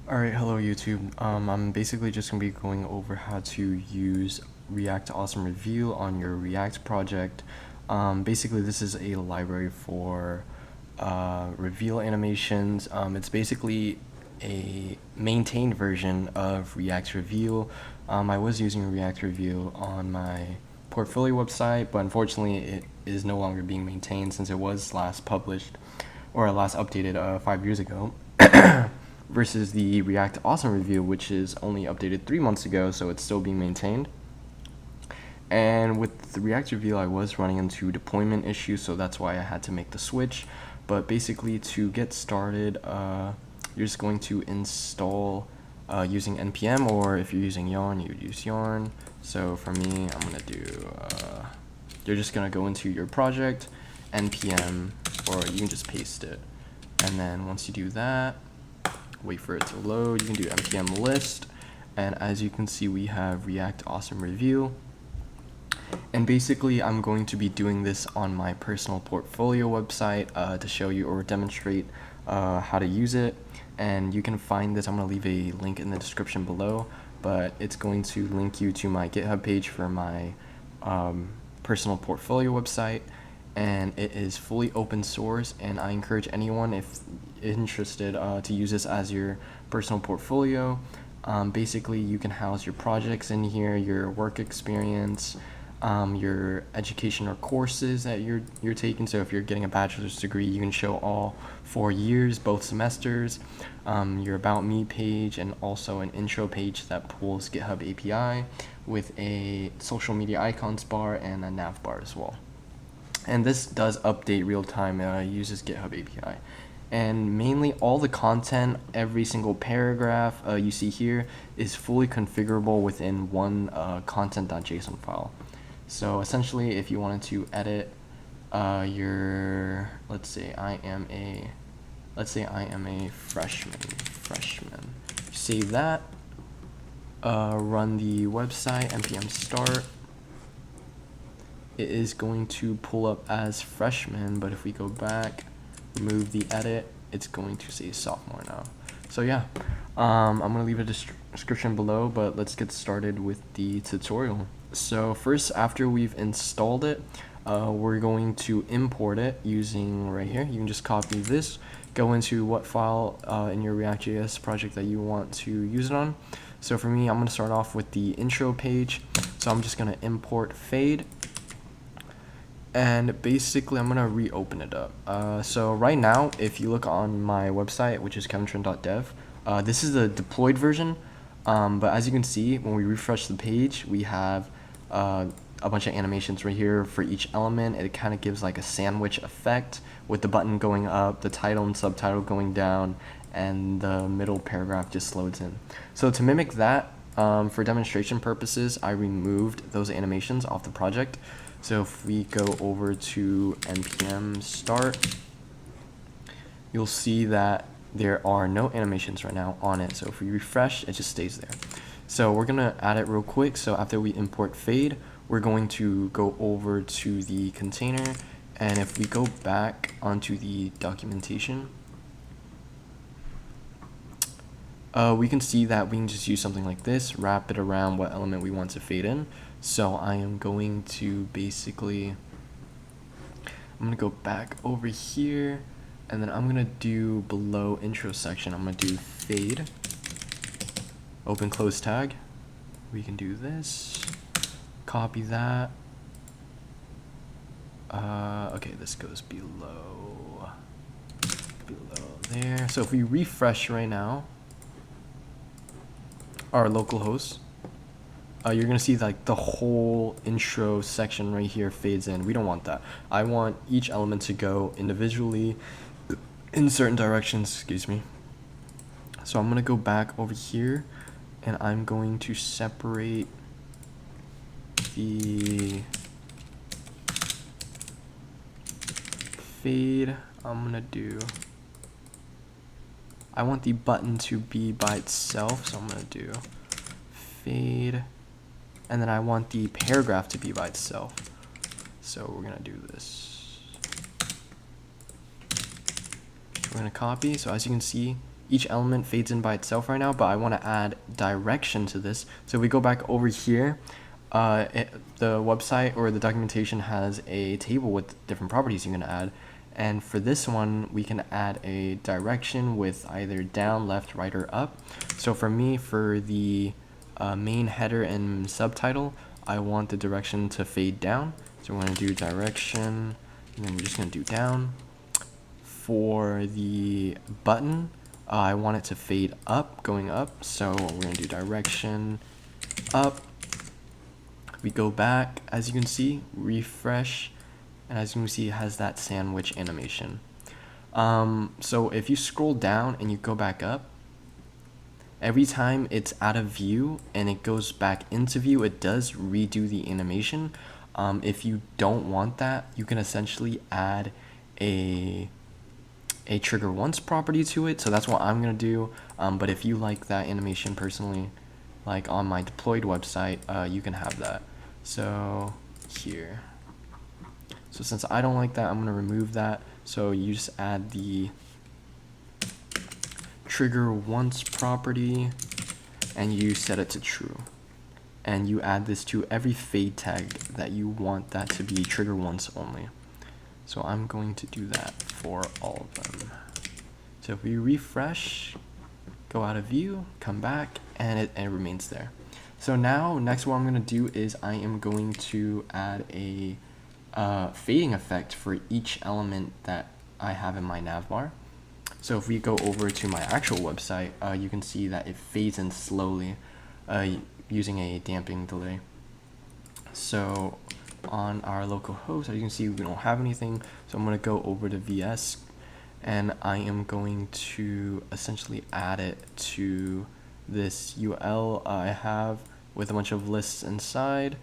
Alright, hello YouTube. I'm basically just going to be going over how to use React Awesome Review on your React project. Basically, this is a library for reveal animations. It's basically a maintained version of React Review. I was using React Review on my portfolio website, but unfortunately it is no longer being maintained since it was last published or last updated 5 years ago. Versus the React Awesome Review, which is only updated 3 months ago, so it's still being maintained. And with the React Review, I was running into deployment issues, so that's why I had to make the switch. But basically, to get started, you're just going to install using NPM, or if you're using Yarn, you would use Yarn. So for me, I'm going to do, you're just going to go into your project, NPM, or you can just paste it. And then once you do that, wait for it to load, you can do npm list, and as you can see, we have React Awesome Review. And basically, I'm going to be doing this on my personal portfolio website to show you or demonstrate how to use it. And you can find this, I'm going to leave a link in the description below, but it's going to link you to my GitHub page for my personal portfolio website. And it is fully open source, and I encourage anyone, if interested, to use this as your personal portfolio. Basically, you can house your projects in here, your work experience, your education or courses that you're taking. So if you're getting a bachelor's degree, you can show all 4 years, both semesters, your About Me page, and also an intro page that pulls GitHub API with a social media icons bar and a Navbar as well. And this does update real time, uses GitHub API. And mainly all the content, every single paragraph you see here is fully configurable within one content.json file. So essentially, if you wanted to edit your, let's say I am a freshman. Save that, run the website, npm start. It is going to pull up as freshman, but if we go back, remove the edit, it's going to say sophomore now. So yeah, I'm going to leave a description below, but let's get started with the tutorial. So first, after we've installed it, we're going to import it using right here. You can just copy this, go into what file in your React.JS project that you want to use it on. So for me, I'm going to start off with the intro page. So I'm just going to import fade. And basically, I'm gonna reopen it up. So right now, if you look on my website, which is kevintrent.dev, this is the deployed version. But as you can see, when we refresh the page, we have a bunch of animations right here for each element. It kind of gives like a sandwich effect with the button going up, the title and subtitle going down, and the middle paragraph just loads in. So to mimic that, for demonstration purposes, I removed those animations off the project. So if we go over to npm start, you'll see that there are no animations right now on it. So if we refresh, it just stays there. So we're gonna add it real quick. So after we import fade, we're going to go over to the container, and if we go back onto the documentation, we can see that we can just use something like this, wrap it around what element we want to fade in. So I am going to basically, I'm going to go back over here, and then I'm going to do below intro section, I'm going to do fade, open close tag. We can do this, copy that. Okay, this goes below there. So if we refresh right now, our local host, you're gonna see like the whole intro section right here fades in. We don't want that. I want each element to go individually in certain directions, excuse me. So I'm gonna go back over here, and I'm going to separate the fade. I want the button to be by itself, so I'm gonna do fade, and then I want the paragraph to be by itself. So we're gonna do this. We're gonna copy. So as you can see, each element fades in by itself right now, but I want to add direction to this. So if we go back over here, the website or the documentation has a table with different properties you can add. And for this one, we can add a direction with either down, left, right, or up. So for me, for the main header and subtitle, I want the direction to fade down. So we're going to do direction, and then we're just going to do down. For the button, I want it to fade up, going up. So we're going to do direction up. We go back, as you can see, refresh, and as you can see, it has that sandwich animation. So if you scroll down and you go back up, every time it's out of view and it goes back into view, it does redo the animation. If you don't want that, you can essentially add a trigger once property to it. So that's what I'm gonna do. But if you like that animation personally, like on my deployed website, you can have that. So here. So since I don't like that, I'm gonna remove that. So you just add the trigger once property and you set it to true. And you add this to every fade tag that you want that to be trigger once only. So I'm going to do that for all of them. So if we refresh, go out of view, come back, and it remains there. So now, next what I'm going to do is I am going to add a fading effect for each element that I have in my navbar. So if we go over to my actual website, you can see that it fades in slowly using a damping delay. So on our local host, as you can see, we don't have anything. So I'm going to go over to VS and I am going to essentially add it to this UL I have with a bunch of lists inside.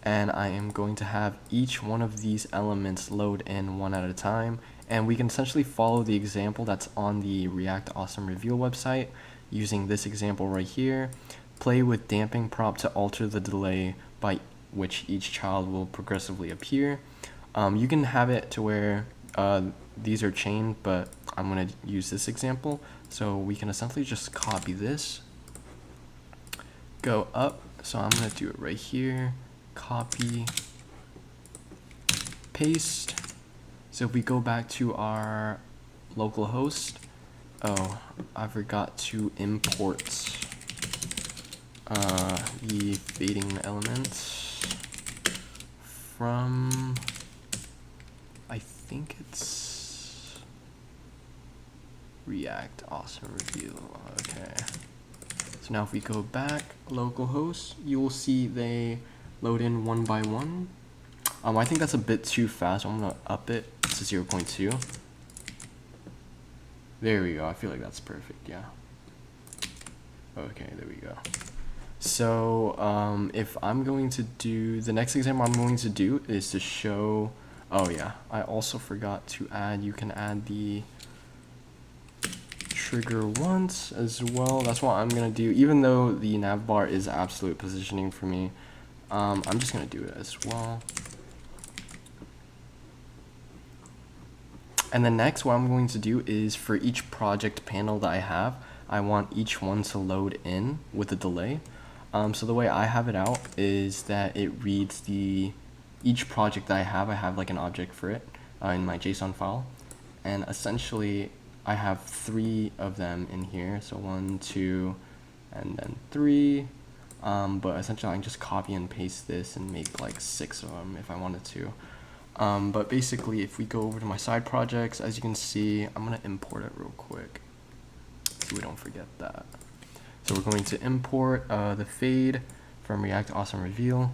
And I am going to have each one of these elements load in one at a time. And we can essentially follow the example that's on the React Awesome Reveal website using this example right here. Play with damping prop to alter the delay by which each child will progressively appear. You can have it to where these are chained, but I'm going to use this example. So we can essentially just copy this, go up. So I'm going to do it right here. Copy, paste. So if we go back to our local host, oh, I forgot to import the fading elements from, I think it's React Awesome Reveal. Okay. So now if we go back, local host, you will see they load in one by one. I think that's a bit too fast. I'm gonna up it to 0.2. There we go. I feel like that's perfect. Yeah. Okay, there we go. So if I'm going to do the next example I'm going to do is to show. Oh yeah, I also forgot to add. You can add the trigger once as well. That's what I'm gonna do. Even though the navbar is absolute positioning for me, I'm just gonna do it as well. And then next, what I'm going to do is for each project panel that I have, I want each one to load in with a delay. So the way I have it out is that it reads each project that I have like an object for it in my JSON file. And essentially, I have 3 of them in here. So 1, 2, and then 3. But essentially, I can just copy and paste this and make like 6 of them if I wanted to. But basically, if we go over to my side projects, as you can see, I'm going to import it real quick so we don't forget that. So we're going to import the fade from React Awesome Reveal.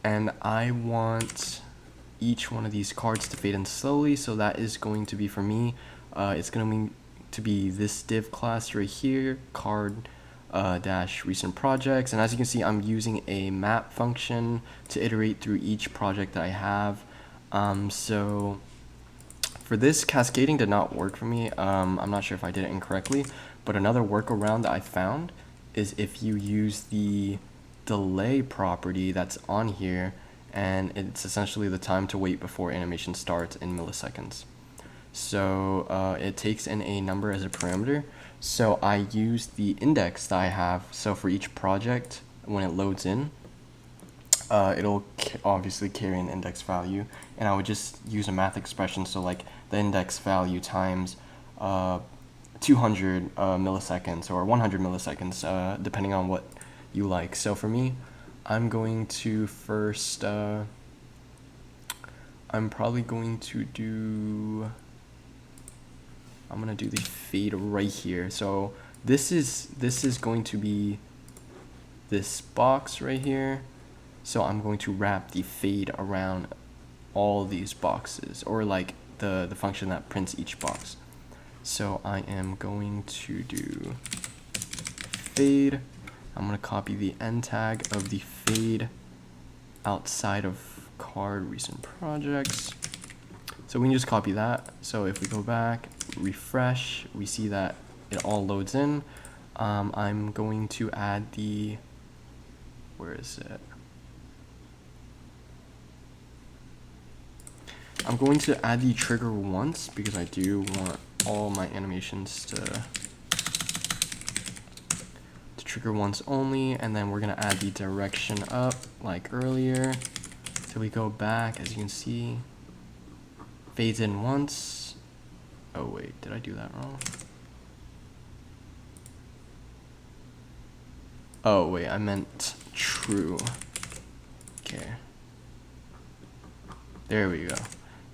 And I want each one of these cards to fade in slowly. So that is going to be, for me, it's going to be this div class right here, card dash recent projects. And as you can see, I'm using a map function to iterate through each project that I have. So for this, cascading did not work for me. I'm not sure if I did it incorrectly, but another workaround that I found is if you use the delay property that's on here, and it's essentially the time to wait before animation starts in milliseconds. So it takes in a number as a parameter. So I use the index that I have. So for each project, when it loads in, it'll obviously carry an index value, and I would just use a math expression. So like the index value times 200 milliseconds or 100 milliseconds, depending on what you like. So for me, I'm going to first, I'm probably going to do, I'm gonna do the fade right here. So this is going to be this box right here. So I'm going to wrap the fade around all these boxes, or like the function that prints each box. So I am going to do fade. I'm going to copy the end tag of the fade outside of card recent projects. So we can just copy that. So if we go back, refresh, we see that it all loads in. I'm going to add the, where is it? I'm going to add the trigger once because I do want all my animations to trigger once only, and then we're gonna add the direction up like earlier. So we go back, as you can see, fades in once. Oh wait, did I do that wrong? Oh wait, I meant true. Okay. There we go.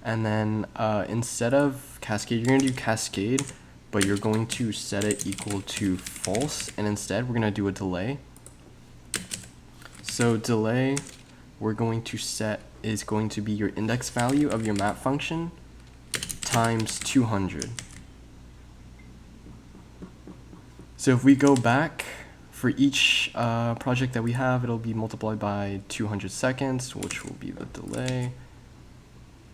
And then instead of Cascade, you're gonna do Cascade, but you're going to set it equal to false, and instead we're gonna do a delay. So delay, we're going to set is going to be your index value of your map function times 200. So if we go back, for each project that we have, it'll be multiplied by 200 seconds, which will be the delay.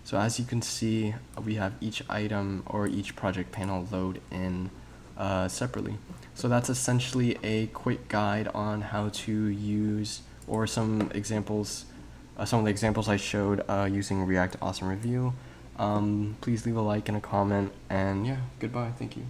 So as you can see, we have each item or each project panel load in separately. So that's essentially a quick guide on how to use, or some examples, some of the examples I showed using React Awesome Review. Please leave a like and a comment, and yeah, goodbye, thank you.